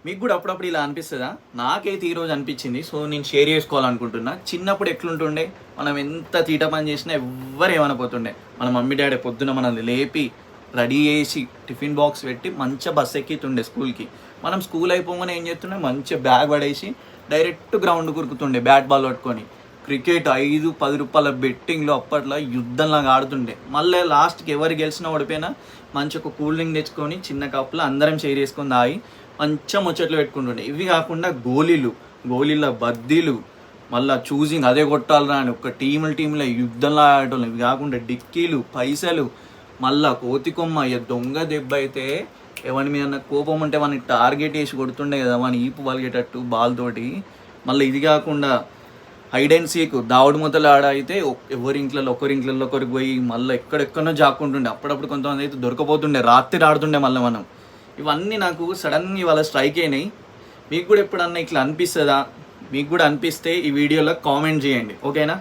మీకు కూడా అప్పుడప్పుడు ఇలా అనిపిస్తుందా? నాకైతే ఈరోజు అనిపించింది. సో నేను షేర్ చేసుకోవాలనుకుంటున్నా. చిన్నప్పుడు ఎట్లుంటుండే, మనం ఎంత తీట పని చేసినా ఎవ్వరు ఏమనపోతుండే. మన మమ్మీ డాడీ పొద్దున మనల్ని లేపి రెడీ చేసి టిఫిన్ బాక్స్ పెట్టి మంచిగా బస్ ఎక్కితుండే స్కూల్కి. మనం స్కూల్ అయిపోగానే ఏం చేస్తుండే, మంచిగా బ్యాగ్ పడేసి డైరెక్ట్ గ్రౌండ్ కురుకుతుండే బ్యాట్ బాల్ పట్టుకొని. క్రికెట్ 5-10 రూపాయల బెట్టింగ్లో అప్పట్లో యుద్ధంలాగా ఆడుతుండే. మళ్ళీ లాస్ట్కి ఎవరు గెలిచినా ఓడిపోయినా మంచి ఒక కూల్ డ్రింక్ తెచ్చుకొని చిన్న కప్పులో అందరం షేర్ చేసుకొని తాగి మంచిగా ముచ్చట్లు పెట్టుకుంటుండే. ఇవి కాకుండా గోళీల బద్దీలు, మళ్ళీ చూసింగ్ అదే కొట్టాలరా అని ఒక టీంలో యుద్ధంలా ఆడటం. ఇవి కాకుండా డిక్కీలు, పైసలు, మళ్ళా కోతి కొమ్మ, దొంగ దెబ్బ అయితే ఎవరి మీద కోపం ఉంటే వాడిని టార్గెట్ వేసి కొడుతుండే కదా, వాని ఈపు పలిగేటట్టు బాల్ తోటి. మళ్ళీ ఇది కాకుండా హైడ్ అండ్ సీక్, దావుడు మూతలు ఆడ అయితే ఒకరికి ఇంట్లో ఒకరికి పోయి మళ్ళీ ఎక్కడెక్కడో జాక్కుంటుండే. అప్పుడప్పుడు కొంతమంది అయితే దొరకపోతుండే, రాత్రి ఆడుతుండే మళ్ళీ మనం. ఇవన్నీ నాకు సడన్గా ఇవాళ స్ట్రైక్ అయినాయి. మీకు కూడా ఎప్పుడన్నా ఇట్లా అనిపిస్తుందా? మీకు కూడా అనిపిస్తే ఈ వీడియోలో కామెంట్ చేయండి, ఓకేనా?